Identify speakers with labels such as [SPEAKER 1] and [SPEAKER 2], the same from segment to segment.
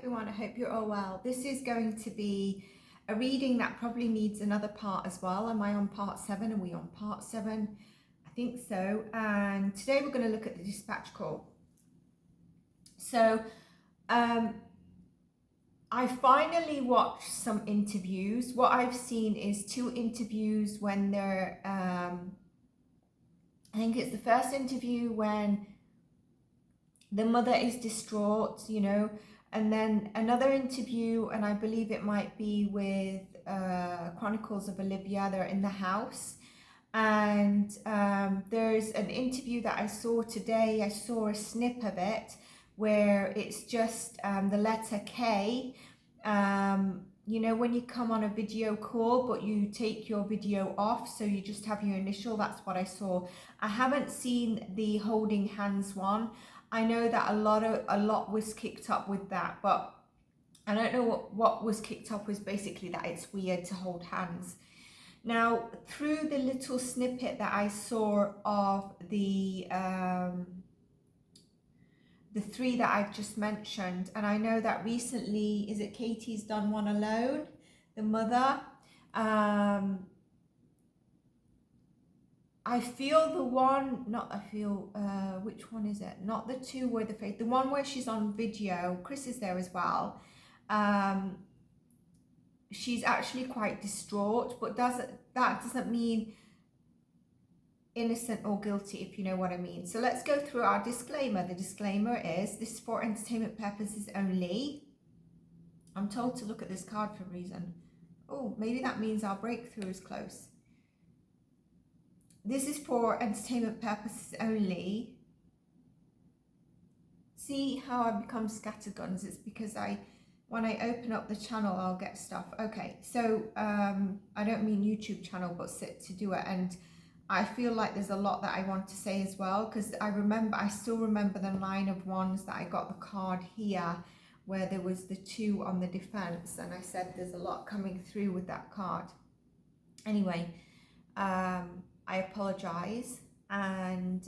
[SPEAKER 1] everyone, I hope you're all well. This is going to be a reading that probably needs another part as well. Am I on part 7? Are we on part 7? I think so. And today we're going to look at the dispatch call. So I finally watched some interviews. What I've seen is 2 interviews when they're, I think it's the first interview when the mother is distraught, you know, and then another interview, and I believe it might be with Chronicles of Olivia. They're in the house, and there's an interview that I saw today. I saw a snip of it where it's just the letter K. You know, when you come on a video call but you take your video off, so you just have your initial. That's what I saw. I haven't seen the holding hands one. I know that a lot was kicked up with that, but I don't know what was kicked up was basically that it's weird to hold hands. Now, through the little snippet that I saw of the 3 that I've just mentioned, and I know that recently, is it Katie's done one alone, the mother. I feel the one, which one is it? Not the 2 where the face, the one where she's on video. Chris is there as well. She's actually quite distraught, but that doesn't mean innocent or guilty, if you know what I mean. So let's go through our disclaimer. The disclaimer is this is for entertainment purposes only. I'm told to look at this card for a reason. Oh, maybe that means our breakthrough is close. This is for entertainment purposes only. See how I become scatterguns? It's because when I open up the channel, I'll get stuff. Okay, so I don't mean YouTube channel, but sit to do it. And I feel like there's a lot that I want to say as well, because I still remember the line of wands that I got the card here, where there was the 2 on the defense, and I said there's a lot coming through with that card. Anyway, I apologize, and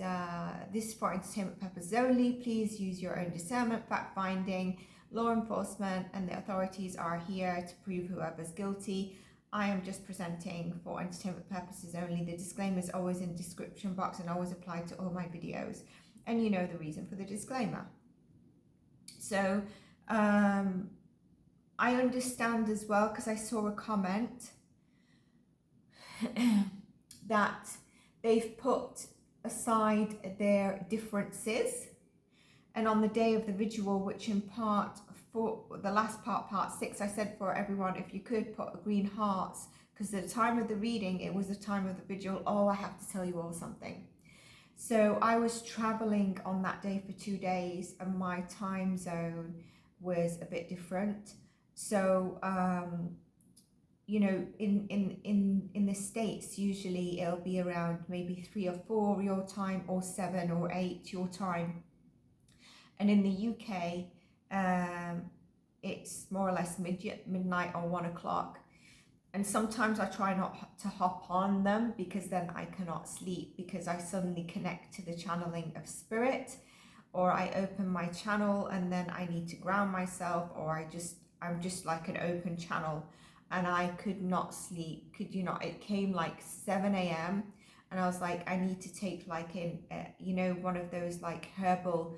[SPEAKER 1] this is for entertainment purposes only. Please use your own discernment, fact-finding. Law enforcement and the authorities are here to prove whoever's guilty. I am just presenting for entertainment purposes only. The disclaimer is always in the description box and always applied to all my videos. And you know the reason for the disclaimer. So I understand as well, because I saw a comment that they've put aside their differences, and on the day of the vigil, which in part, for the last part 6, I said for everyone, if you could put green hearts, because at the time of the reading, it was the time of the vigil. Oh, I have to tell you all something. So I was traveling on that day for 2 days, and my time zone was a bit different. So you know, in the States, usually it'll be around maybe 3 or 4 your time, or 7 or 8 your time. And in the UK, it's more or less midnight or 1 o'clock. And sometimes I try not to hop on them, because then I cannot sleep, because I suddenly connect to the channeling of spirit, or I open my channel and then I need to ground myself, or I'm just like an open channel. And I could not sleep, could you not? It came like 7 a.m. and I was like, I need to take like you know, one of those like herbal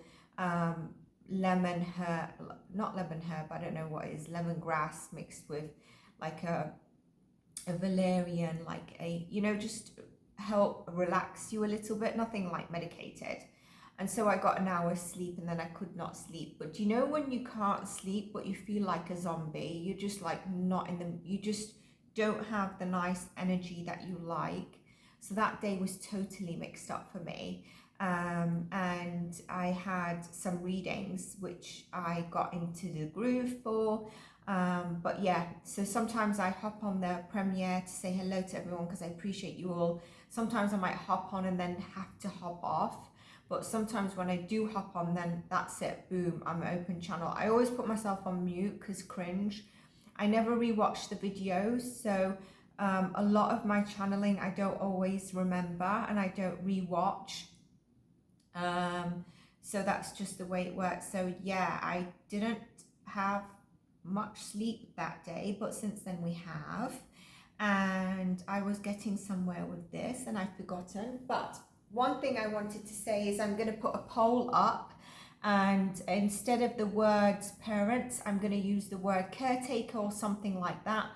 [SPEAKER 1] lemon herb, not lemon herb, I don't know what it is, lemongrass mixed with like a valerian, like a, you know, just help relax you a little bit, nothing like medicated. And so I got an hour's sleep, and then I could not sleep. But you know when you can't sleep but you feel like a zombie, you're just like not in the, you just don't have the nice energy that you like. So that day was totally mixed up for me. And I had some readings which I got into the groove for. But yeah, so sometimes I hop on the premiere to say hello to everyone, because I appreciate you all. Sometimes I might hop on and then have to hop off. But sometimes when I do hop on, then that's it, boom, I'm an open channel. I always put myself on mute because cringe. I never rewatch the videos, so a lot of my channeling I don't always remember, and I don't rewatch. So that's just the way it works. So yeah, I didn't have much sleep that day, but since then we have. And I was getting somewhere with this and I've forgotten. But one thing I wanted to say is I'm going to put a poll up, and instead of the words parents, I'm going to use the word caretaker or something like that.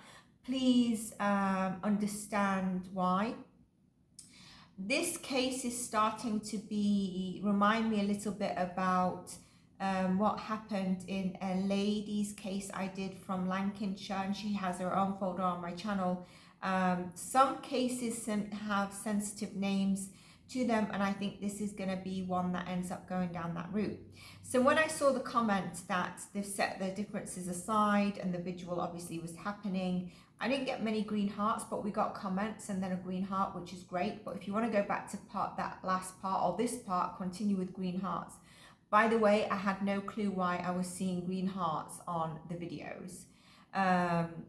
[SPEAKER 1] Please understand why. This case is starting to remind me a little bit about what happened in a lady's case I did from Lancashire, and she has her own folder on my channel. Some cases have sensitive names to them, and I think this is going to be one that ends up going down that route. So when I saw the comment that they've set the differences aside and the visual obviously was happening, I didn't get many green hearts, but we got comments and then a green heart, which is great. But if you want to go back to that last part or this part, continue with green hearts. By the way, I had no clue why I was seeing green hearts on the videos. And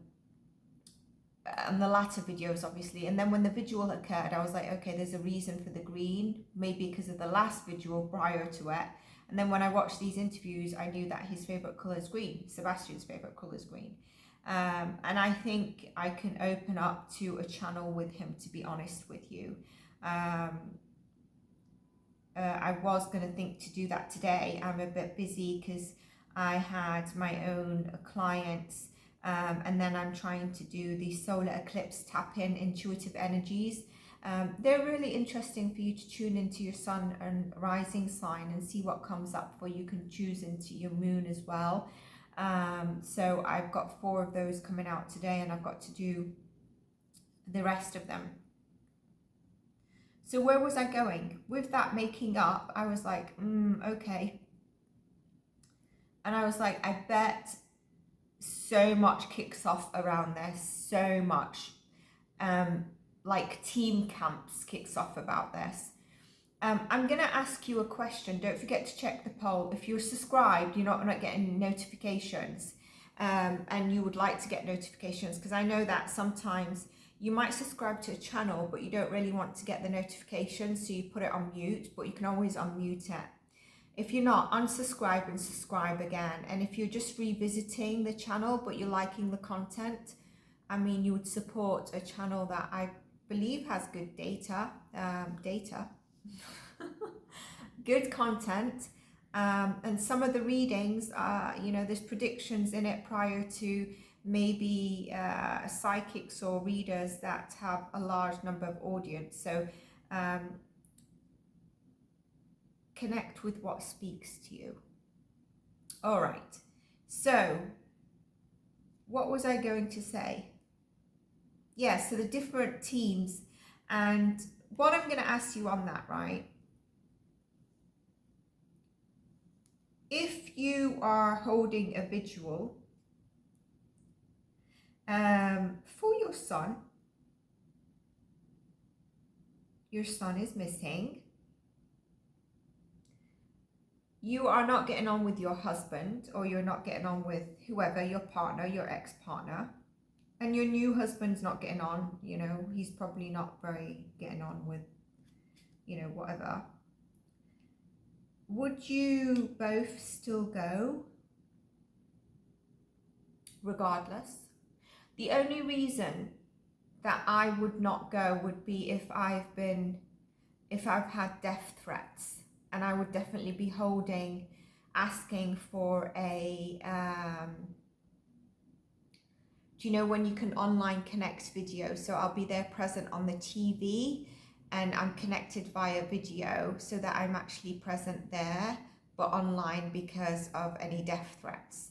[SPEAKER 1] the latter videos, obviously. And then when the visual occurred, I was like, okay, there's a reason for the green, maybe because of the last visual prior to it. And then when I watched these interviews, I knew that his favorite color is green. Sebastian's favorite color is green. And I think I can open up to a channel with him, to be honest with you. I was going to think to do that today. I'm a bit busy because I had my own clients, and then I'm trying to do the solar eclipse tap-in intuitive energies. They're really interesting for you to tune into your sun and rising sign and see what comes up for you. You can choose into your moon as well. So I've got 4 of those coming out today, and I've got to do the rest of them. So where was I going? With that making up, I was like, okay. And I was like, I bet so much kicks off around this, so much. Like team camps kicks off about this. I'm going to ask you a question. Don't forget to check the poll. If you're subscribed, you're not getting notifications, and you would like to get notifications, because I know that sometimes you might subscribe to a channel, but you don't really want to get the notifications, so you put it on mute, but you can always unmute it. If you're not, unsubscribe and subscribe again. And if you're just revisiting the channel, but you're liking the content, I mean, you would support a channel that I believe has good good content, and some of the readings, there's predictions in it prior to maybe psychics or readers that have a large number of audience. So connect with what speaks to you. All right, so what was I going to say? Yeah, so the different teams, and what I'm going to ask you on that, right? If you are holding a visual for your son is missing, you are not getting on with your husband, or you're not getting on with whoever, your partner, your ex-partner, and your new husband's not getting on, he's probably not very getting on with, whatever. Would you both still go regardless? The only reason that I would not go would be if I've had death threats, and I would definitely be asking for a, do you know when you can online connect video? So I'll be there present on the TV, and I'm connected via video, so that I'm actually present there, but online because of any death threats.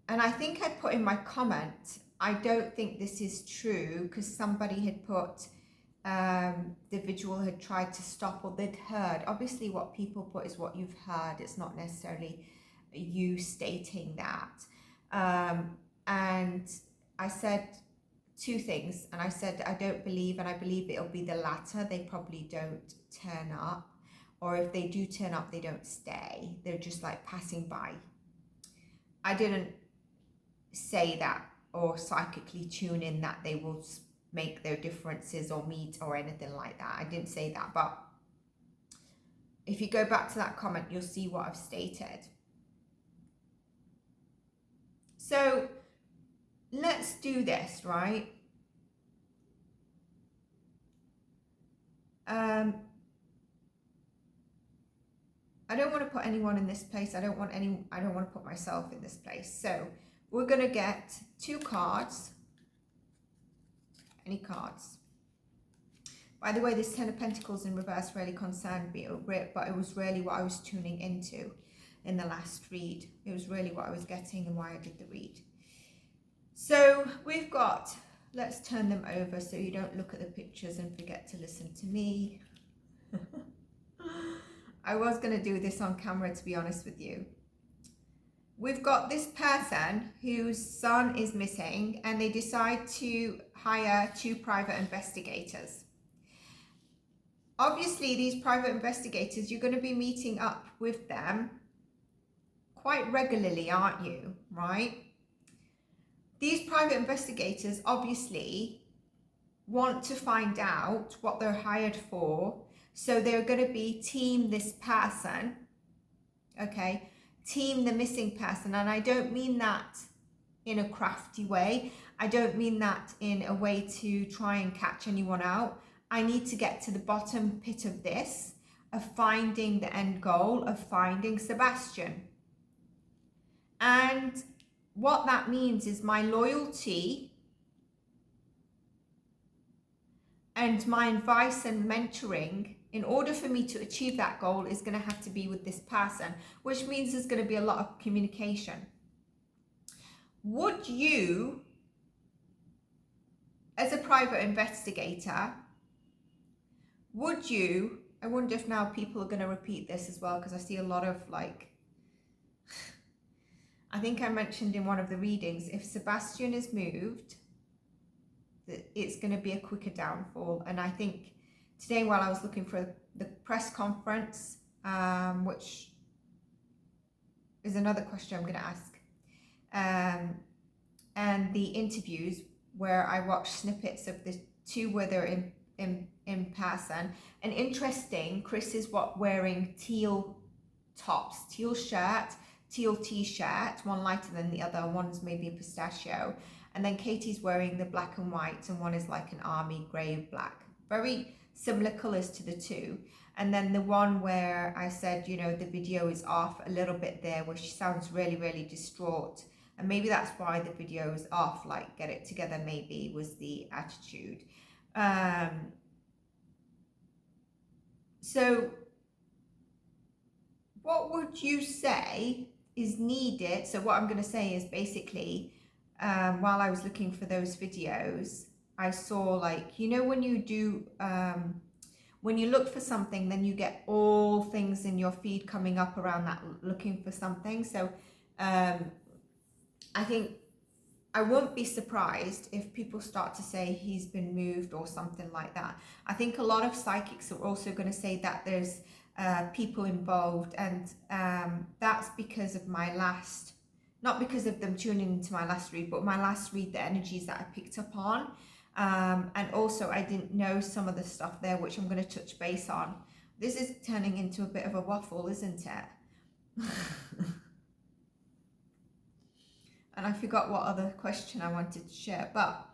[SPEAKER 1] And I think I put in my comment, I don't think this is true, because somebody had put, the visual had tried to stop, or they'd heard. Obviously what people put is what you've heard. It's not necessarily you stating that. And I said 2 things, and I said I don't believe, and I believe it'll be the latter. They probably don't turn up, or if they do turn up, they don't stay. They're just like passing by. I didn't say that or psychically tune in that they will make their differences or meet or anything like that. I didn't say that, but if you go back to that comment, you'll see what I've stated. So let's do this, right? I don't want to put anyone in this place. I don't want to put myself in this place. So we're going to get 2 cards. Any cards. By the way, this 10 of Pentacles in reverse really concerned me, but it was really what I was tuning into in the last read. It was really what I was getting and why I did the read. So we've got, let's turn them over so you don't look at the pictures and forget to listen to me. I was going to do this on camera, to be honest with you. We've got this person whose son is missing, and they decide to hire 2 private investigators. Obviously, these private investigators, you're going to be meeting up with them quite regularly, aren't you? Right? These private investigators obviously want to find out what they're hired for. So they're going to be team this person, okay? Team the missing person. And I don't mean that in a crafty way. I don't mean that in a way to try and catch anyone out. I need to get to the bottom pit of this, of finding the end goal, of finding Sebastian. And what that means is my loyalty and my advice and mentoring, in order for me to achieve that goal, is going to have to be with this person, which means there's going to be a lot of communication. Would you, as a private investigator, would you, I wonder if now people are going to repeat this as well, because I see a lot of like, I think I mentioned in one of the readings, if Sebastian is moved, it's going to be a quicker downfall. And I think today, while I was looking for the press conference, which is another question I'm going to ask, and the interviews where I watched snippets of the 2 where they're in person. And interesting, Chris is wearing teal tops, teal shirt, teal t-shirt, one lighter than the other, one's maybe a pistachio. And then Katie's wearing the black and white, and one is like an army grey black. Very similar colours to the 2. And then the one where I said, you know, the video is off a little bit there, where she sounds really, really distraught. And maybe that's why the video is off, like get it together maybe was the attitude. So what would you say is needed? So what I'm going to say is basically, while I was looking for those videos, I saw, like, you know, when you do, when you look for something, then you get all things in your feed coming up around that, looking for something. So I think I won't be surprised if people start to say he's been moved or something like that. I think a lot of psychics are also going to say that there's people involved, and that's because of my last, not because of them tuning into my last read, but my last read, the energies that I picked up on. And also I didn't know some of the stuff there, which I'm going to touch base on. This is turning into a bit of a waffle, isn't it? And I forgot what other question I wanted to share, but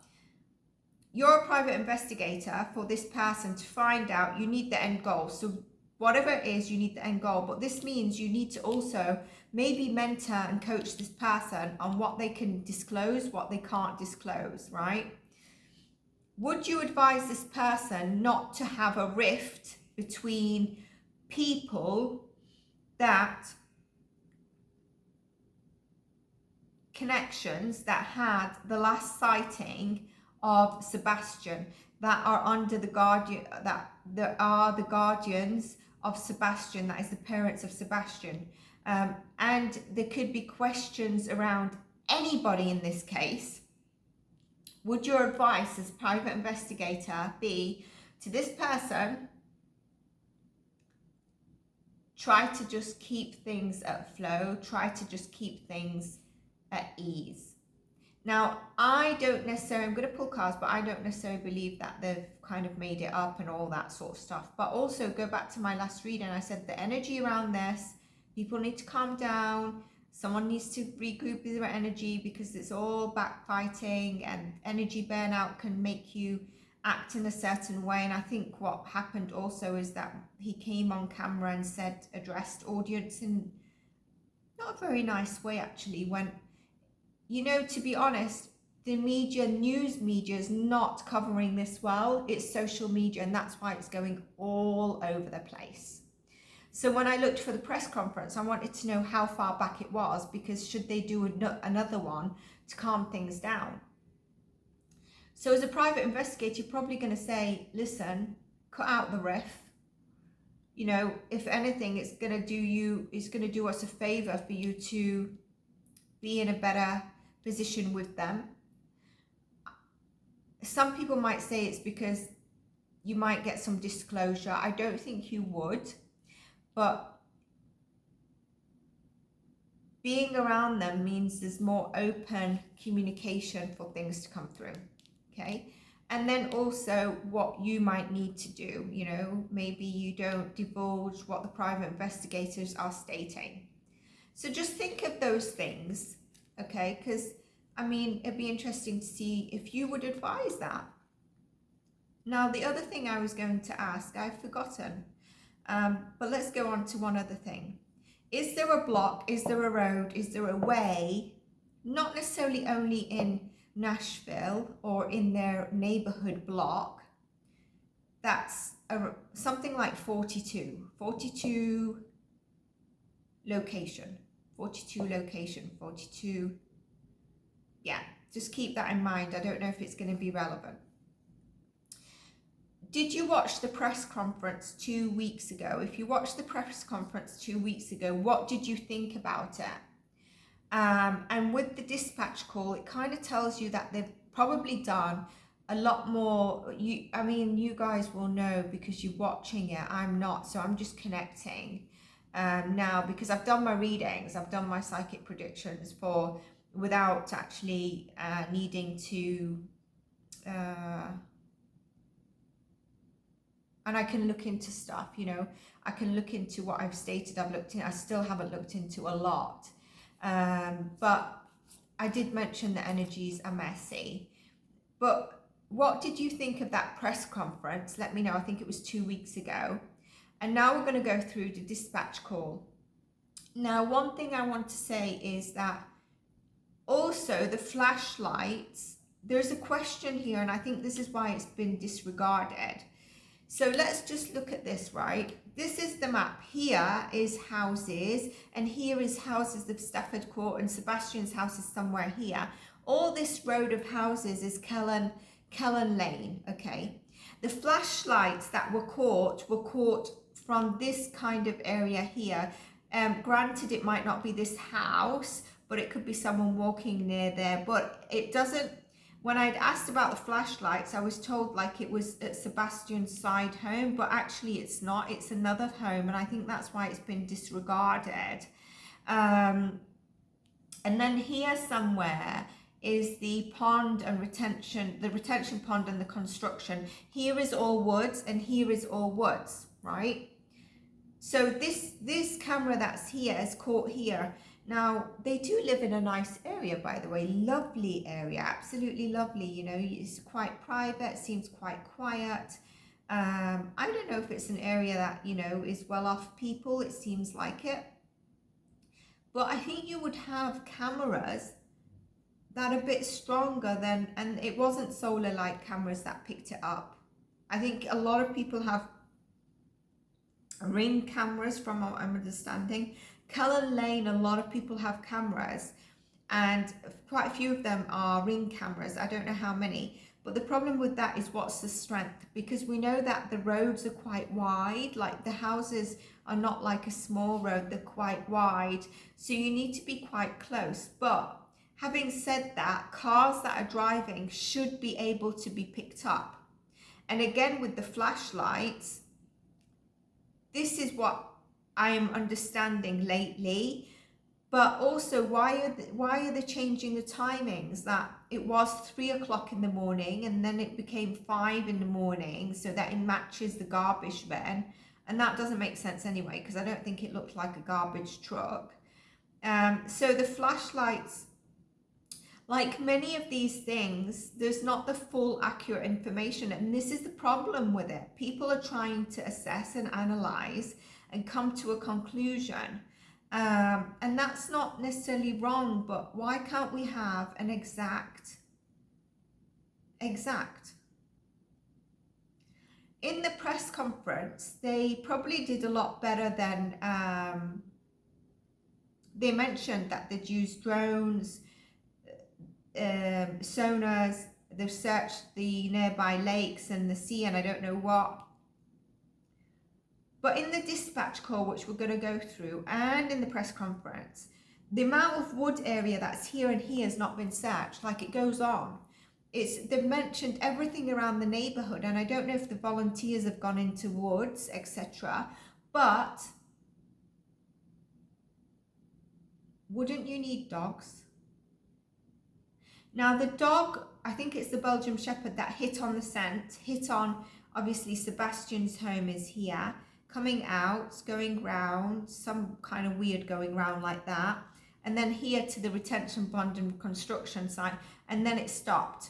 [SPEAKER 1] you're a private investigator for this person to find out. You need the end goal. So whatever it is, you need the end goal. But this means you need to also maybe mentor and coach this person on what they can disclose, what they can't disclose, right? Would you advise this person not to have a rift between people that connections that had the last sighting of Sebastian, that are under the guardian, that there are the guardians of Sebastian, that is the parents of Sebastian, and there could be questions around anybody in this case? Would your advice as private investigator be to this person, try to just keep things at flow, try to just keep things at ease? Now, I don't necessarily, I'm going to pull cards, but I don't necessarily believe that they've kind of made it up and all that sort of stuff. But also go back to my last read, and I said the energy around this, people need to calm down. Someone needs to regroup their energy because it's all backfighting, and energy burnout can make you act in a certain way. And I think what happened also is that he came on camera and addressed audience in not a very nice way, actually, when, you know, to be honest, the media, news media, is not covering this well. It's social media, and that's why it's going all over the place. So when I looked for the press conference, I wanted to know how far back it was, because should they do another one to calm things down? So as a private investigator, you're probably going to say, listen, cut out the riff. You know, if anything, it's going to do us a favor for you to be in a better position with them. Some people might say it's because you might get some disclosure. I don't think you would. But being around them means there's more open communication for things to come through, okay? And then also what you might need to do, you know, maybe you don't divulge what the private investigators are stating. So just think of those things, okay? Because, I mean, it'd be interesting to see if you would advise that. Now, the other thing I was going to ask, I've forgotten. But let's go on to one other thing. Is there a block? Is there a road? Is there a way? Not necessarily only in Nashville or in their neighborhood block. That's something like 42 location. Yeah, just keep that in mind. I don't know if it's going to be relevant. Did you watch the press conference 2 weeks ago? If you watched the press conference 2 weeks ago, what did you think about it? And with the dispatch call, it kind of tells you that they've probably done a lot more. I mean, you guys will know because you're watching it. I'm not, so I'm just connecting now because I've done my readings. I've done my psychic predictions without actually needing to. And I can look into stuff, you know, I can look into what I've stated. I still haven't looked into a lot. But I did mention the energies are messy. But what did you think of that press conference? Let me know. I think it was 2 weeks ago. And now we're going to go through the dispatch call. Now, one thing I want to say is that also the flashlights, there's a question here, and I think this is why it's been disregarded. So let's just look at this, right? This is the map. Here is houses, and here is houses of Stafford Court, and Sebastian's house is somewhere here. All this road of houses is Kellen Lane, okay? The flashlights that were caught from this kind of area here. Granted, it might not be this house, but it could be someone walking near there, but it doesn't. When I'd asked about the flashlights, I was told like it was at Sebastian's side home, but actually it's not. It's another home, and I think that's why it's been disregarded. And then here somewhere is the pond and the retention pond and the construction. Here is all woods, and here is all woods, right? So this camera that's here is caught here. Now, they do live in a nice area, by the way, lovely area, absolutely lovely. You know, it's quite private, seems quite quiet. I don't know if it's an area that, you know, is well-off people, it seems like it. But I think you would have cameras that are a bit stronger than, and it wasn't solar light cameras that picked it up. I think a lot of people have Ring cameras from what I'm understanding. Kellen Lane, a lot of people have cameras, and quite a few of them are Ring cameras. I don't know how many, but the problem with that is what's the strength? Because we know that the roads are quite wide, like the houses are not like a small road, they're quite wide, so you need to be quite close. But having said that, cars that are driving should be able to be picked up. And again, with the flashlights, this is what I am understanding lately. But also, why are they changing the timings? That it was 3 o'clock in the morning and then it became 5 in the morning, so that it matches the garbage bin. And that doesn't make sense anyway, because I don't think it looked like a garbage truck. So the flashlights, like many of these things, there's not the full accurate information, and this is the problem with it. People are trying to assess and analyze and come to a conclusion, and that's not necessarily wrong, but why can't we have an exact? In the press conference, they probably did a lot better than they mentioned that they'd used drones, sonars, they've searched the nearby lakes and the sea and I don't know what. But in the dispatch call, which we're going to go through, and in the press conference, the amount of wood area that's here and here has not been searched. Like, it goes on. They've mentioned everything around the neighbourhood, and I don't know if the volunteers have gone into woods, etc. But wouldn't you need dogs? Now the dog, I think it's the Belgian Shepherd that hit on the scent, hit on, obviously Sebastian's home is here, coming out, going round, some kind of weird going round like that, and then here to the retention pond and construction site, and then it stopped.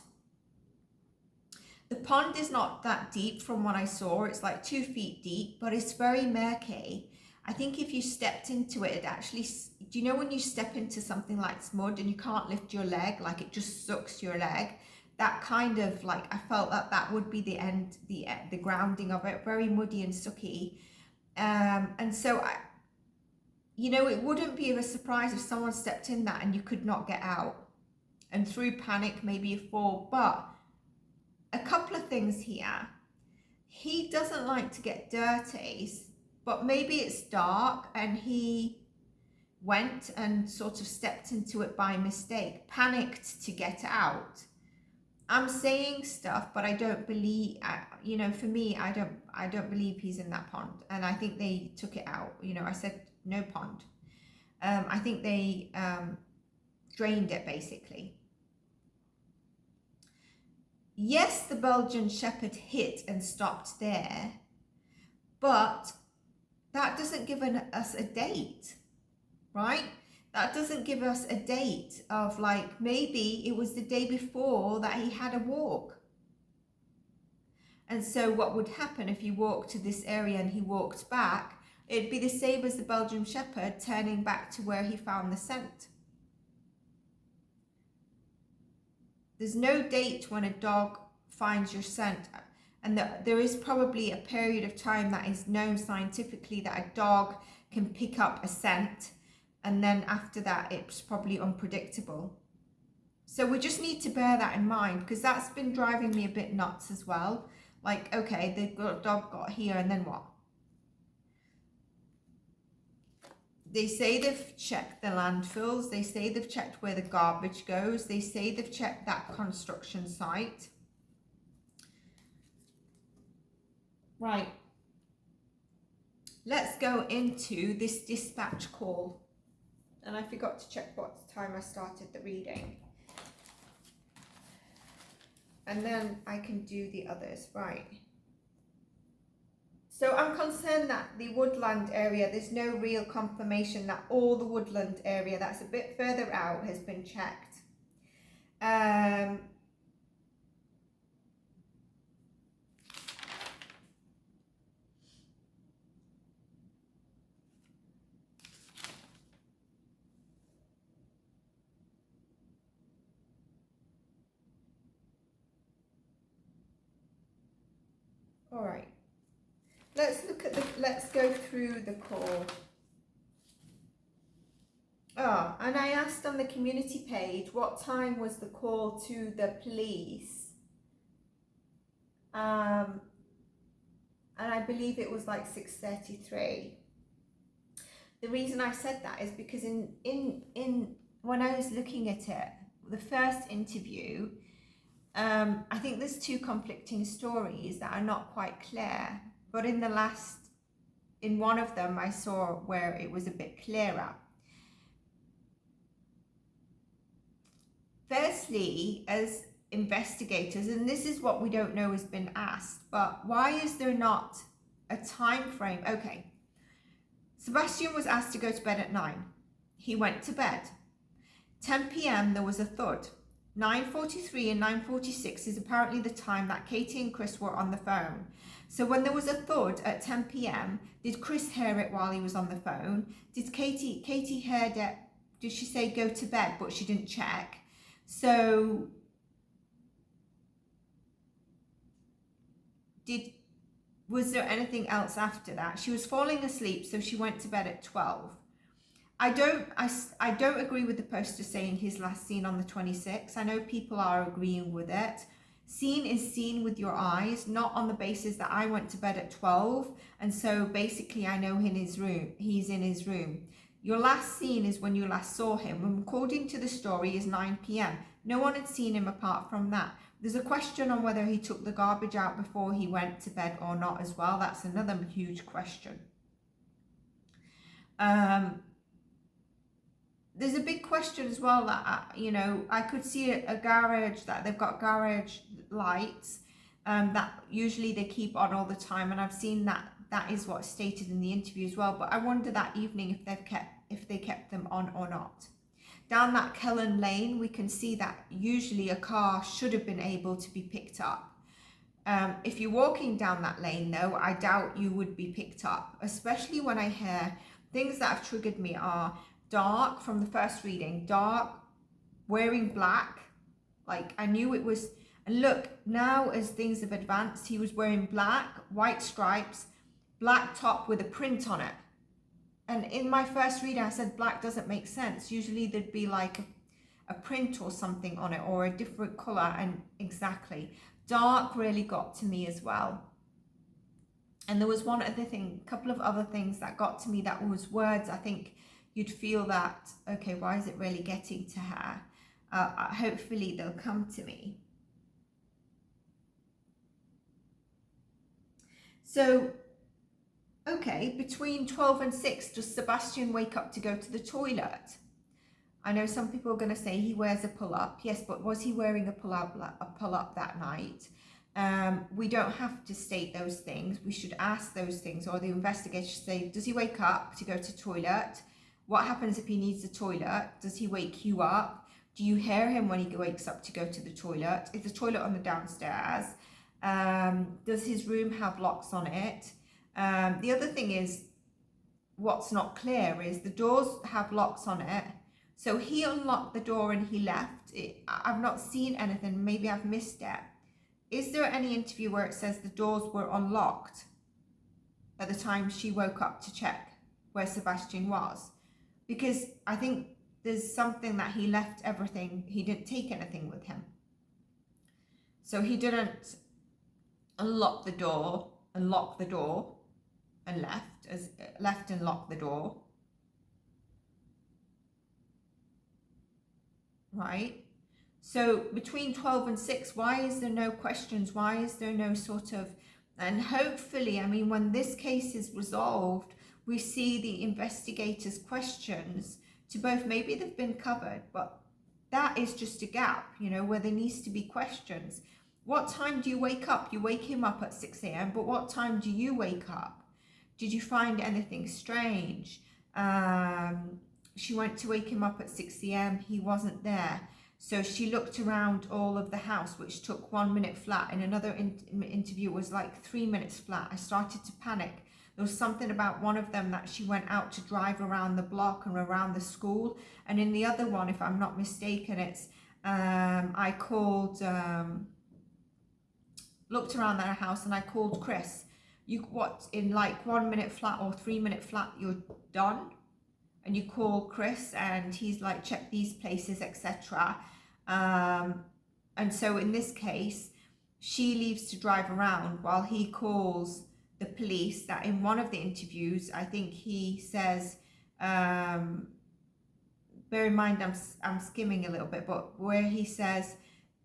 [SPEAKER 1] The pond is not that deep from what I saw, it's like 2 feet deep, but it's very murky. I think if you stepped into it, it actually, do you know when you step into something like mud and you can't lift your leg, like it just sucks your leg? That kind of, like, I felt that would be the end, the grounding of it, very muddy and sucky. And so, it wouldn't be of a surprise if someone stepped in that and you could not get out. And through panic, maybe you fall. But a couple of things here. He doesn't like to get dirty, but maybe it's dark and he went and sort of stepped into it by mistake, panicked to get out. I'm saying stuff, but I don't believe, for me, I don't believe he's in that pond. And I think they took it out. I said no pond. I think they drained it basically. Yes, the Belgian Shepherd hit and stopped there, but that doesn't give us a date, right? That doesn't give us a date of, like, maybe it was the day before that he had a walk. And so what would happen if you walked to this area and he walked back? It'd be the same as the Belgian Shepherd turning back to where he found the scent. There's no date when a dog finds your scent, and there is probably a period of time that is known scientifically that a dog can pick up a scent, and then after that it's probably unpredictable. So we just need to bear that in mind, because that's been driving me a bit nuts as well. Like, okay, the dog got here and then what? They say they've checked the landfills, they say they've checked where the garbage goes, they say they've checked that construction site. Right, let's go into this dispatch call. And I forgot to check what time I started the reading. And then I can do the others, right. So I'm concerned that the woodland area, there's no real confirmation that all the woodland area that's a bit further out has been checked. All right. Let's go through the call. Oh, and I asked on the community page, what time was the call to the police? And I believe it was like 6:33. The reason I said that is because in when I was looking at it, the first interview, I think there's two conflicting stories that are not quite clear, but in one of them I saw where it was a bit clearer. Firstly, as investigators, and this is what we don't know has been asked, but why is there not a time frame? Okay, Sebastian was asked to go to bed at 9. he went to bed. 10 p.m. there was a thud. 9:43 and 9:46 is apparently the time that Katie and Chris were on the phone. So when there was a thud at 10 p.m, did Chris hear it while he was on the phone? Did Katie heard it? Did she say go to bed, but she didn't check? So was there anything else after that? She was falling asleep, so she went to bed at 12. I don't agree with the poster saying his last seen on the 26th. I know people are agreeing with it. Seen is seen with your eyes, not on the basis that I went to bed at 12 and so basically I know he's in his room. Your last seen is when you last saw him, and according to the story is 9 p.m. No one had seen him apart from that. There's a question on whether he took the garbage out before he went to bed or not as well. That's another huge question. There's a big question as well that, you know, I could see a garage, that they've got garage lights that usually they keep on all the time. And I've seen that is what's stated in the interview as well. But I wonder that evening if they kept them on or not. Down that Kellen Lane, we can see that usually a car should have been able to be picked up. If you're walking down that lane though, I doubt you would be picked up, especially when I hear things that have triggered me are dark from the first reading, dark, wearing black, like I knew it was, and look, now as things have advanced, he was wearing black, white stripes, black top with a print on it. And in my first reading, I said black doesn't make sense. Usually there'd be like a print or something on it or a different color, and exactly. Dark really got to me as well. And there was one other thing, a couple of other things that got to me that was words. I think you'd feel that, okay, why is it really getting to her? Hopefully they'll come to me. So, okay, between 12 and 6, does Sebastian wake up to go to the toilet? I know some people are going to say he wears a pull-up. Yes, but was he wearing a pull-up that night? We don't have to state those things. We should ask those things, or the investigator should say, does he wake up to go to toilet? What happens if he needs the toilet? Does he wake you up? Do you hear him when he wakes up to go to the toilet? Is the toilet on the downstairs? Does his room have locks on it? The other thing is, what's not clear is the doors have locks on it. So he unlocked the door and he left. I've not seen anything. Maybe I've missed it. Is there any interview where it says the doors were unlocked at the time she woke up to check where Sebastian was? Because I think there's something that he left everything. He didn't take anything with him. So he didn't unlock the door and lock the door and left and locked the door. Right? So between 12 and 6, why is there no questions? Why is there no sort of, and hopefully, I mean, when this case is resolved, we see the investigators' questions to both, maybe they've been covered, but that is just a gap, you know, where there needs to be questions. What time do you wake up? You wake him up at 6 a.m, but what time do you wake up? Did you find anything strange? She went to wake him up at 6 a.m, he wasn't there. So she looked around all of the house, which took 1 minute flat. In another interview, it was like 3 minutes flat. I started to panic. There was something about one of them that she went out to drive around the block and around the school. And in the other one, if I'm not mistaken, it's, I called, looked around their house and I called Chris. In like 1 minute flat or 3 minute flat, you're done? And you call Chris and he's like, check these places, etc. And so in this case, she leaves to drive around while he calls the police. That in one of the interviews, I think he says, bear in mind I'm skimming a little bit, but where he says,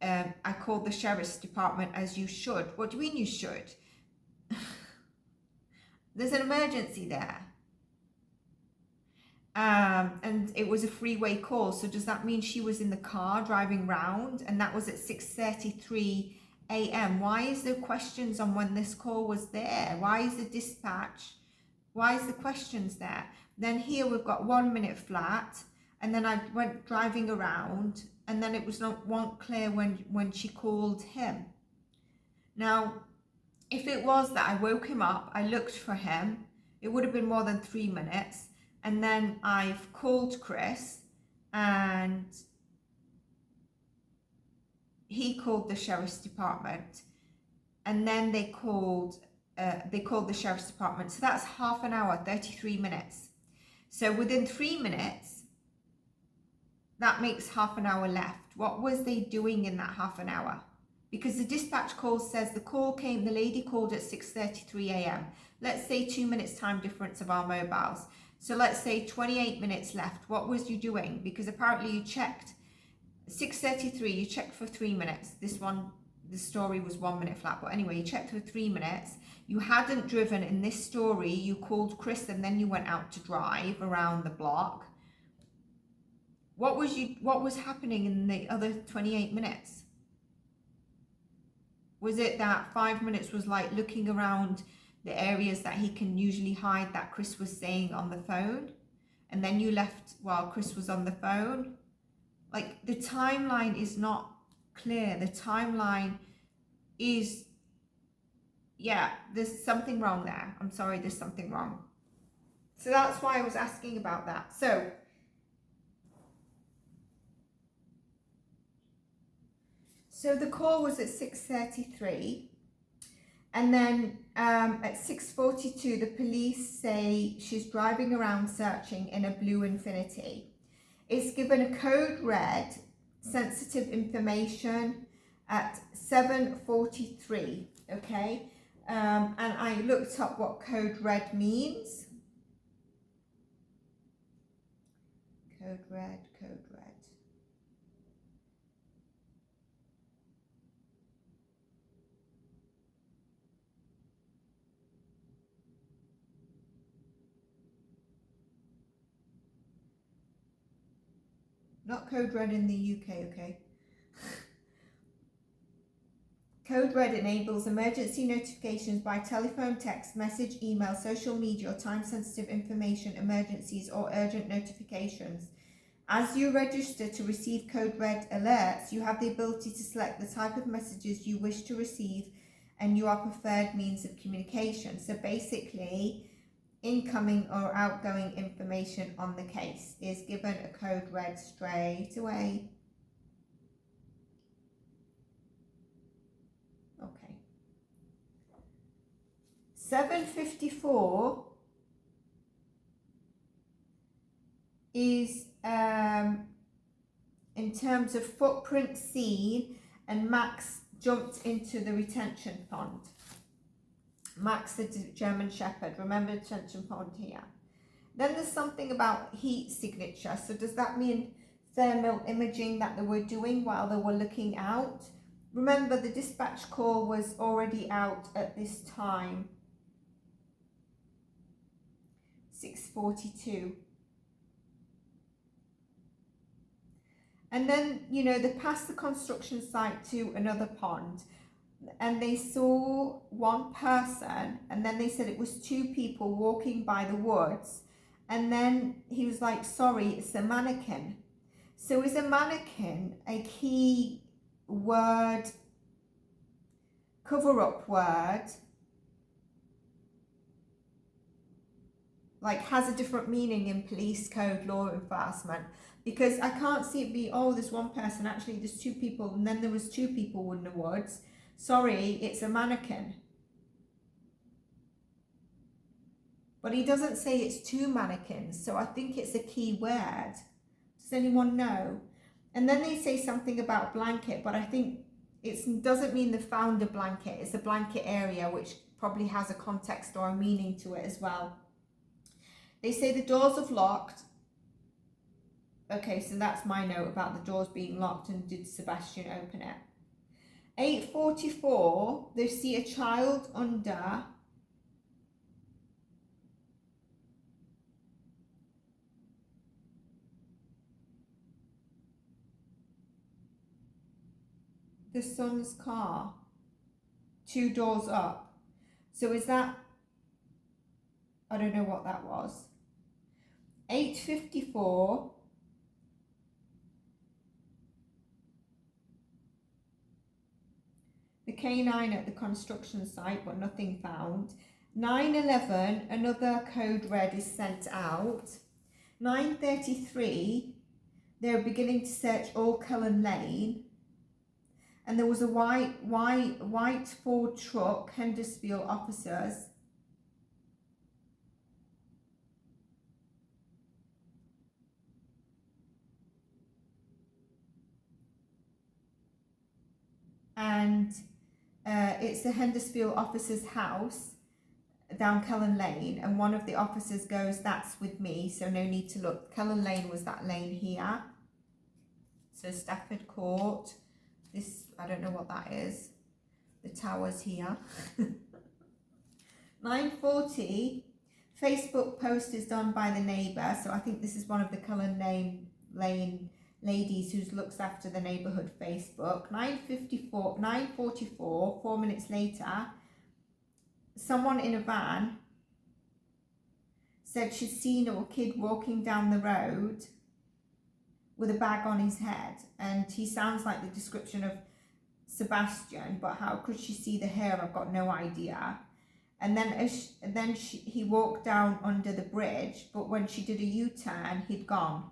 [SPEAKER 1] I called the sheriff's department as you should. What do you mean you should? There's an emergency there. And it was a freeway call. So does that mean she was in the car driving round? And that was at 6:33 a.m. Why is there questions on when this call was there? Why is the dispatch? Why is the questions there? Then here we've got 1 minute flat, and then I went driving around, and then it was not clear when she called him. Now, if it was that I woke him up, I looked for him, it would have been more than 3 minutes, and then I've called Chris, and he called the sheriff's department, and then they called the sheriff's department. So that's half an hour, 33 minutes. So within 3 minutes, that makes half an hour left. What was they doing in that half an hour? Because the dispatch call says the lady called at 6:33 a.m. Let's say 2 minutes time difference of our mobiles. So let's say 28 minutes left. What was you doing? Because apparently you checked 6:33, you checked for 3 minutes. The story was 1 minute flat, but anyway, you checked for 3 minutes. You hadn't driven in this story. You called Chris and then you went out to drive around the block. What was happening in the other 28 minutes? Was it that 5 minutes was like looking around the areas that he can usually hide that Chris was saying on the phone, and then you left while Chris was on the phone? Like, the timeline is not clear. The timeline is, yeah, there's something wrong there. I'm sorry, there's something wrong. So that's why I was asking about that. So the call was at 6:33, and then at 6:42 the police say she's driving around searching in a blue Infiniti. It's given a code red, sensitive information, at 7:43, okay? And I looked up what code red means. Code red. Not code red in the UK, okay? Code red enables emergency notifications by telephone, text, message, email, social media, or time-sensitive information, emergencies, or urgent notifications. As you register to receive code red alerts, you have the ability to select the type of messages you wish to receive and your preferred means of communication. So basically, incoming or outgoing information on the case is given a code red straight away. Okay. 7:54 is in terms of footprint seen, and Max jumped into the retention pond. Max, the German Shepherd, remember the detention pond here. Then there's something about heat signature. So does that mean thermal imaging that they were doing while they were looking out? Remember, the dispatch call was already out at this time, 6:42. And then, you know, they passed the construction site to another pond, and they saw one person, and then they said it was two people walking by the woods, and then he was like, sorry, it's a mannequin. So is a mannequin a key word, cover-up word, like has a different meaning in police code, law enforcement? Because I can't see it be, oh, there's one person, actually there's two people, and then there was two people in the woods. Sorry, it's a mannequin. But he doesn't say it's two mannequins, so I think it's a key word. Does anyone know? And then they say something about blanket, but I think it doesn't mean they found a blanket. It's a blanket area, which probably has a context or a meaning to it as well. They say the doors have locked. Okay, so that's my note about the doors being locked, and did Sebastian open it? 8:44, they see a child under the son's car, 2 doors up. So is that I don't know what that was. 8:54. The canine at the construction site, but nothing found. 9:11, another code red is sent out. 9:33, they're beginning to search all Cullen Lane. And there was a white Ford truck, Hendersfield officers. And it's the Hendersfield officer's house down Cullen Lane, and one of the officers goes, "That's with me, so no need to look." Cullen Lane was that lane here. So Stafford Court, this, I don't know what that is. The tower's here. 9:40, Facebook post is done by the neighbour, so I think this is one of the Cullen Lane ladies who looks after the neighbourhood Facebook. 9:44, 4 minutes later, someone in a van said she'd seen a kid walking down the road with a bag on his head, and he sounds like the description of Sebastian, but how could she see the hair? I've got no idea. And then he walked down under the bridge, but when she did a U-turn, he'd gone.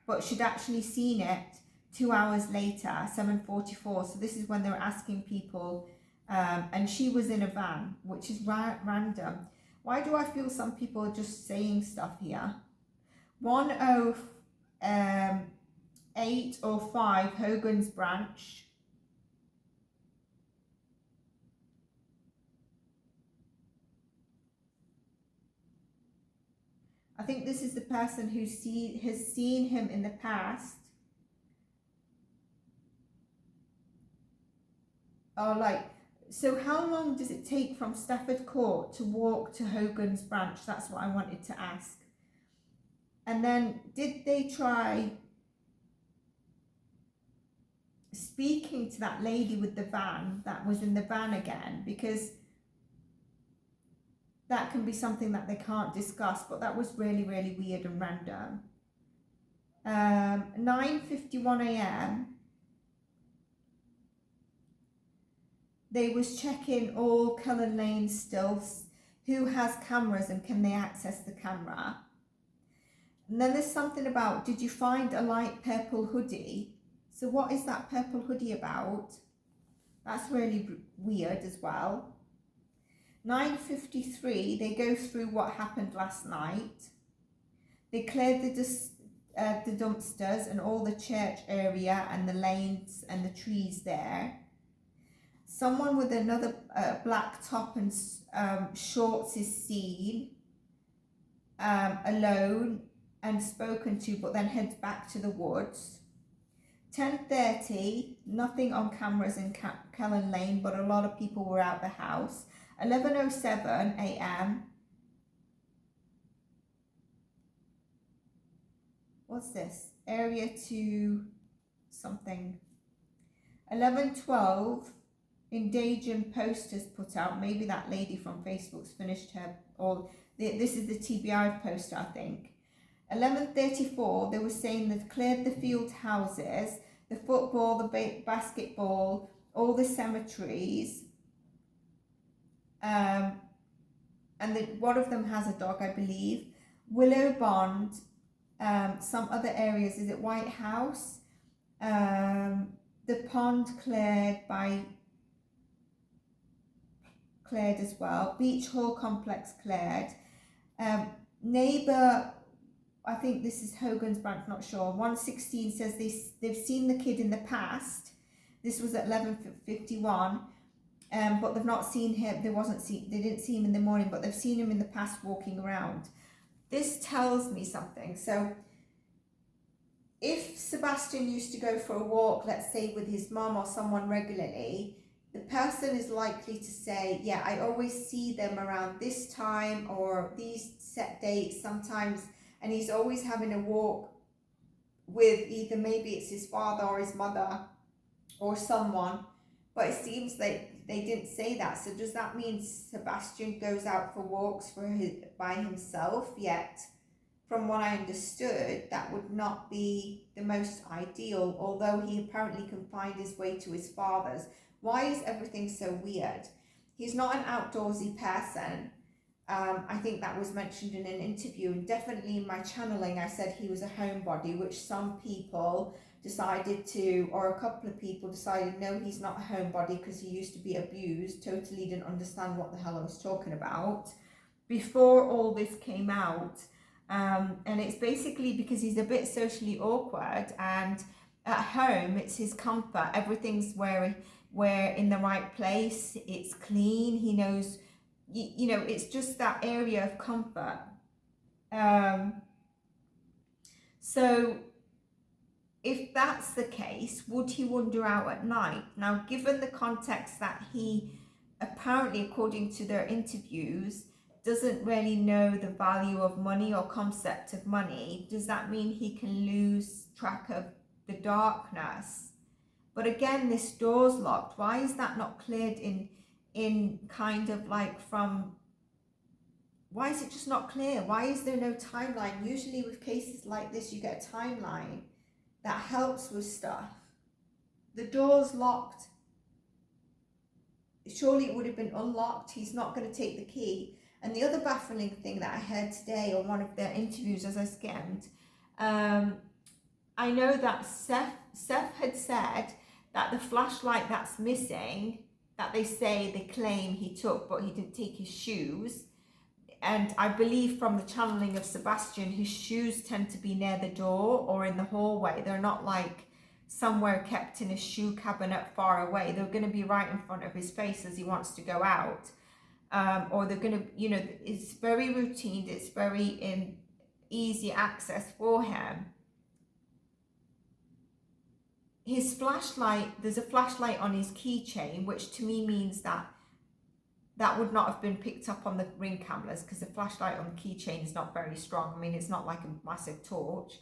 [SPEAKER 1] But she'd actually seen it 2 hours later, 7:44. So this is when they were asking people, and she was in a van, which is random. Why do I feel some people are just saying stuff here? 108 or 5 Hogan's Branch. I think this is the person who has seen him in the past. Oh, so how long does it take from Stafford Court to walk to Hogan's Branch? That's what I wanted to ask. And then did they try speaking to that lady with the van that was in the van again? Because that can be something that they can't discuss, but that was really, really weird and random. 9:51 a.m. They was checking all Cullen Lane stills, who has cameras and can they access the camera. And then there's something about, did you find a light purple hoodie? So what is that purple hoodie about? That's really weird as well. 9:53, they go through what happened last night. They cleared the dumpsters and all the church area and the lanes and the trees there. Someone with another black top and shorts is seen alone and spoken to, but then heads back to the woods. 10:30, nothing on cameras in Cullen Lane, but a lot of people were out the house. 11:07 a.m. What's this? Area 2 something. 11:12, Endangered posters put out. Maybe that lady from Facebook's finished her, or this is the TBI poster, I think. 11:34, they were saying they've cleared the field houses, the football, the basketball, all the cemeteries. And one of them has a dog, I believe. Willow Bond, some other areas, is it White House? The pond cleared as well. Beach Hall complex cleared. Neighbour, I think this is Hogan's Branch, not sure. 116 says they've seen the kid in the past. This was at 11:51. But they've not seen him. They didn't see him in the morning, but they've seen him in the past walking around. This tells me something. So if Sebastian used to go for a walk, let's say with his mum or someone regularly, the person is likely to say, yeah, I always see them around this time or these set dates sometimes, and he's always having a walk with either maybe it's his father or his mother or someone. But it seems like they didn't say that. So does that mean Sebastian goes out for walks by himself? Yet, from what I understood, that would not be the most ideal, although he apparently can find his way to his father's. Why is everything so weird? He's not an outdoorsy person. I think that was mentioned in an interview, and definitely in my channeling I said he was a homebody, which some people decided to, or a couple of people decided, no, he's not a homebody because he used to be abused, totally didn't understand what the hell I was talking about before all this came out. And it's basically because he's a bit socially awkward, and at home it's his comfort. Everything's where in the right place, it's clean, he knows, you know, it's just that area of comfort. So if that's the case, would he wander out at night? Now, given the context that he apparently, according to their interviews, doesn't really know the value of money or concept of money, does that mean he can lose track of the darkness? But again, this door's locked. Why is that not cleared in kind of like from, why is it just not clear? Why is there no timeline? Usually with cases like this, you get a timeline that helps with stuff. The door's locked. Surely it would have been unlocked. He's not going to take the key. And the other baffling thing that I heard today on one of their interviews as I skimmed, I know that Seth had said that the flashlight that's missing, that they claim he took, but he didn't take his shoes. And I believe from the channeling of Sebastian, his shoes tend to be near the door or in the hallway. They're not like somewhere kept in a shoe cabinet far away. They're going to be right in front of his face as he wants to go out. Or they're going to, you know, it's very routine. It's very in easy access for him. His flashlight, there's a flashlight on his keychain, which to me means that would not have been picked up on the ring cameras, because the flashlight on the keychain is not very strong. I mean, it's not like a massive torch.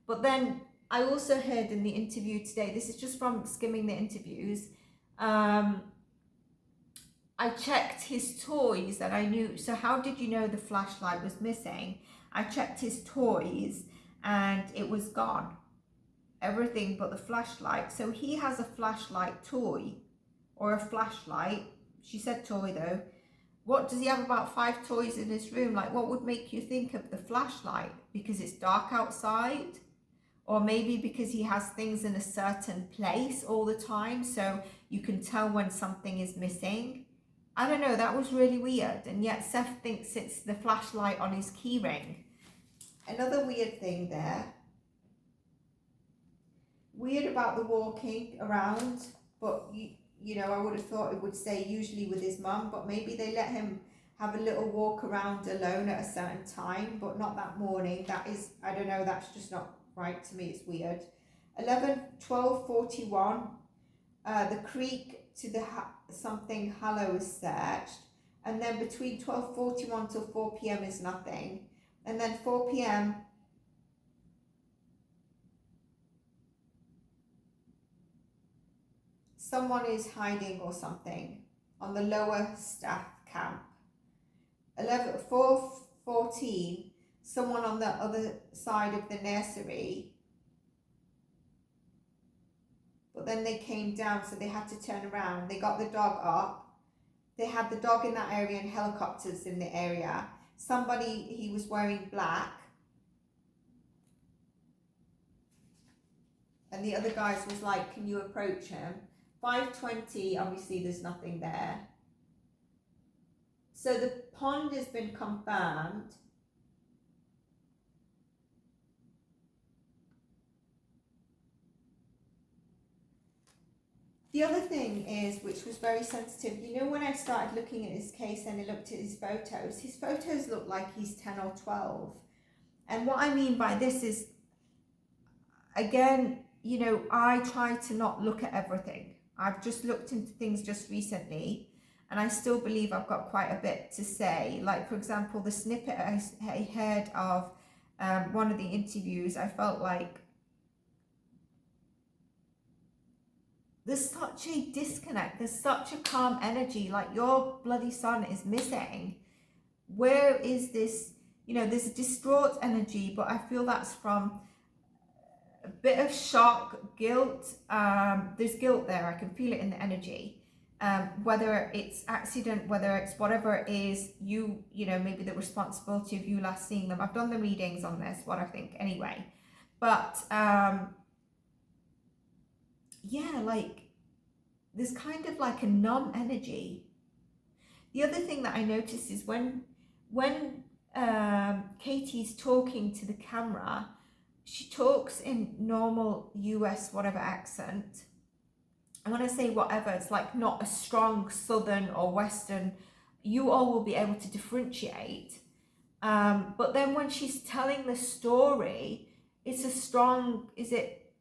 [SPEAKER 1] But then I also heard in the interview today, this is just from skimming the interviews, I checked his toys that I knew. So how did you know the flashlight was missing? I checked his toys and it was gone. Everything but the flashlight. So he has a flashlight toy, or a flashlight. She said toy though. What does he have? About 5 toys in his room? Like, what would make you think of the flashlight? Because it's dark outside? Or maybe because he has things in a certain place all the time, so you can tell when something is missing. I don't know, that was really weird. And yet Seth thinks it's the flashlight on his key ring. Another weird thing there. Weird about the walking around, but you know, I would have thought it would say usually with his mum, but maybe they let him have a little walk around alone at a certain time, but not that morning. That is, I don't know, that's just not right to me. It's weird. 12:41, the creek to the something hollow is searched, and then between 12:41 till 4 p.m. is nothing, and then 4 p.m. someone is hiding or something on the lower staff camp. 4:14, someone on the other side of the nursery, but then they came down, so they had to turn around. They got the dog up. They had the dog in that area and helicopters in the area. Somebody, he was wearing black, and the other guys was like, can you approach him? 5:20, obviously there's nothing there. So the pond has been confirmed. The other thing is, which was very sensitive, you know, when I started looking at his case and I looked at his photos look like he's 10 or 12. And what I mean by this is, again, you know, I try to not look at everything. I've just looked into things just recently, and I still believe I've got quite a bit to say. Like, for example, the snippet I heard of one of the interviews, I felt like there's such a disconnect. There's such a calm energy. Like, your bloody son is missing. Where is this? You know, there's a distraught energy, but I feel that's from a bit of shock, guilt. There's guilt there. I can feel it in the energy. Whether it's accident, whether it's whatever it is, you know, maybe the responsibility of you last seeing them. I've done the readings on this, what I think anyway. But yeah, like, there's kind of like a numb energy. The other thing that I noticed is when Katie's talking to the camera, she talks in normal US whatever accent. And when I say whatever, it's like not a strong Southern or Western. You all will be able to differentiate. But then when she's telling the story, it's a strong, is it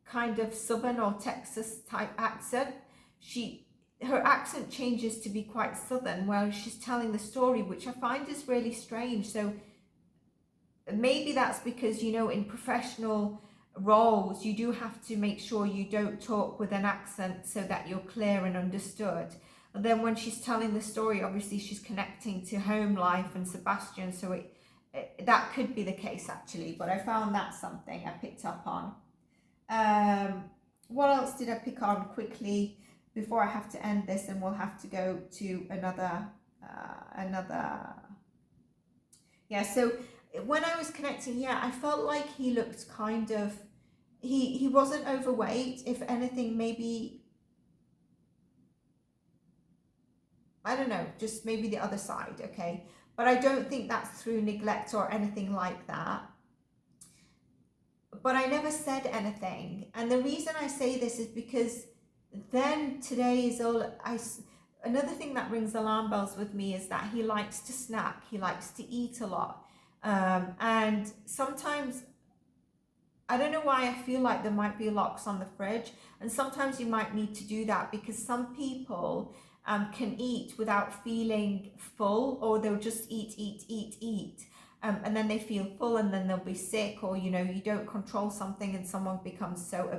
[SPEAKER 1] kind of Southern or Texas type accent? Her accent changes to be quite Southern while she's telling the story, which I find is really strange. So maybe that's because, you know, in professional roles, you do have to make sure you don't talk with an accent so that you're clear and understood. And then when she's telling the story, obviously she's connecting to home life and Sebastian, so that could be the case actually. But I found that's something I picked up on. What else did I pick on quickly before I have to end this, and we'll have to go to another yeah. So when I was connecting, yeah, I felt like he looked kind of, he wasn't overweight. If anything, maybe, I don't know, just maybe the other side, okay? But I don't think that's through neglect or anything like that. But I never said anything. And the reason I say this is because then today is all, another thing that rings alarm bells with me is that he likes to snack, he likes to eat a lot. And sometimes, I don't know why I feel like there might be locks on the fridge, and sometimes you might need to do that because some people can eat without feeling full, or they'll just eat, and then they feel full and then they'll be sick, or, you know, you don't control something and someone becomes so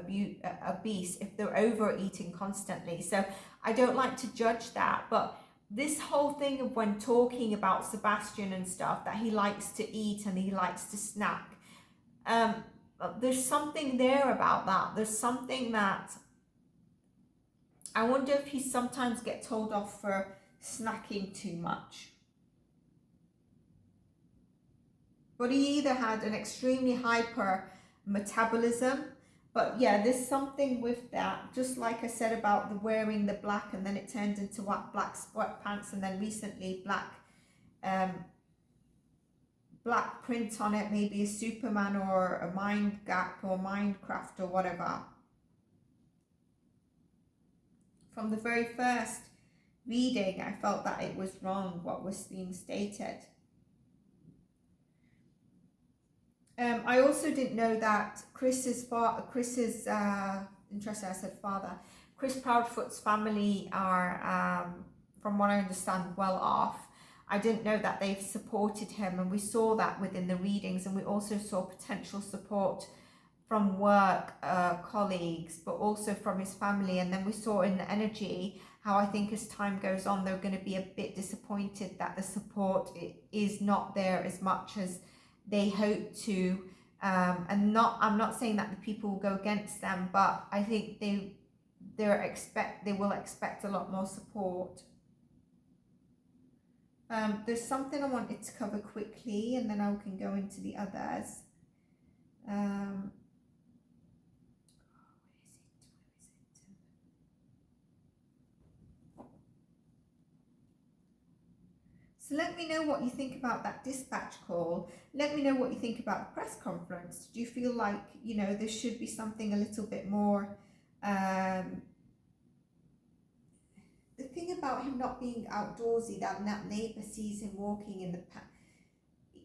[SPEAKER 1] obese if they're overeating constantly. So I don't like to judge that, but this whole thing of when talking about Sebastian and stuff, that he likes to eat and he likes to snack, there's something there about that. There's something that I wonder if he sometimes gets told off for snacking too much. But he either had an extremely hyper metabolism, but yeah, there's something with that. Just like I said about the wearing the black, and then it turned into black sweatpants, and then recently black print on it, maybe a Superman or a Mind Gap or Minecraft or whatever. From the very first reading, I felt that it was wrong what was being stated. I also didn't know that Chris's interesting, I said father, Chris Proudfoot's family are, from what I understand, well off. I didn't know that they've supported him, and we saw that within the readings, and we also saw potential support from work colleagues, but also from his family. And then we saw in the energy how I think as time goes on, they're going to be a bit disappointed that the support is not there as much as they hope to. And I'm not saying that the people will go against them, but I think they will expect a lot more support. There's something I wanted to cover quickly, and then I can go into the others. So let me know what you think about that dispatch call. Let me know what you think about the press conference. Do you feel like, you know, there should be something a little bit more, the thing about him not being outdoorsy, that neighbour sees him walking in the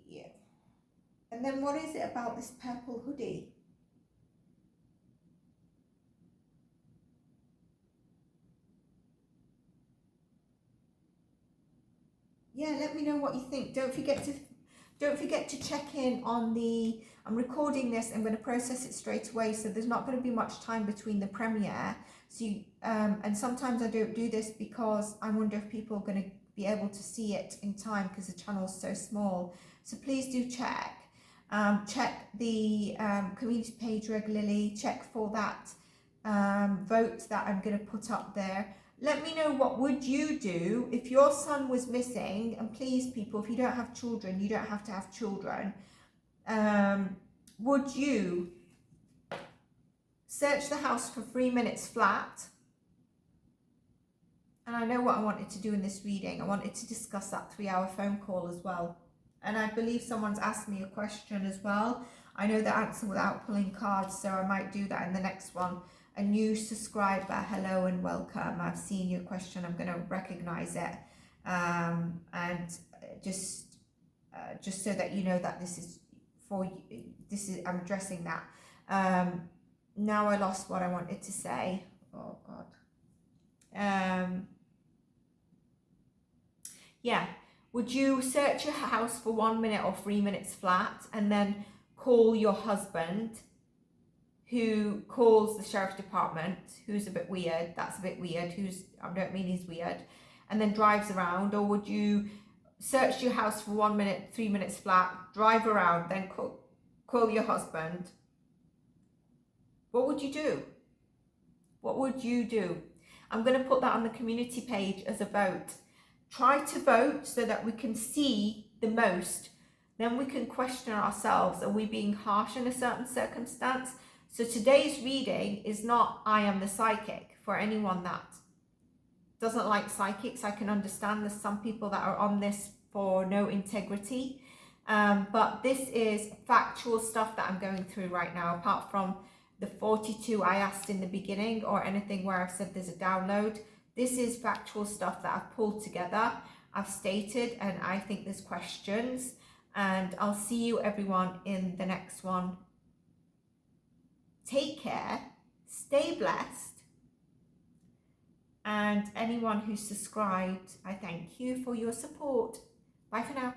[SPEAKER 1] yeah. And then what is it about this purple hoodie? Yeah, let me know what you think. Don't forget to check in on the, I'm recording this, I'm going to process it straight away, so there's not going to be much time between the premiere. So you, and sometimes I don't do this because I wonder if people are going to be able to see it in time because the channel is so small. So please do check. Check the community page regularly, check for that vote that I'm going to put up there. Let me know, what would you do if your son was missing? And please, people, if you don't have children, you don't have to have children. Would you search the house for 3 minutes flat? And I know what I wanted to do in this reading. I wanted to discuss that 3-hour phone call as well. And I believe someone's asked me a question as well. I know the answer without pulling cards, so I might do that in the next one. A new subscriber, hello and welcome. I've seen your question, I'm going to recognize it. And just so that you know that this is for you, I'm addressing that. Now I lost what I wanted to say. Oh God. Yeah. Would you search your house for 1 minute or 3 minutes flat and then call your husband, who calls the sheriff department, who's a bit weird, that's a bit weird, I don't mean he's weird, and then drives around? Or would you search your house for 1 minute, 3 minutes flat, drive around, then call your husband? What would you do? What would you do? I'm going to put that on the community page as a vote. Try to vote so that we can see the most. Then we can question ourselves. Are we being harsh in a certain circumstance? So today's reading is not I am the psychic. For anyone that doesn't like psychics, I can understand there's some people that are on this for no integrity. But this is factual stuff that I'm going through right now, apart from the 42 I asked in the beginning or anything where I've said there's a download. This is factual stuff that I've pulled together, I've stated, and I think there's questions. And I'll see you everyone in the next one. Take care, stay blessed, and anyone who's subscribed, I thank you for your support. Bye for now.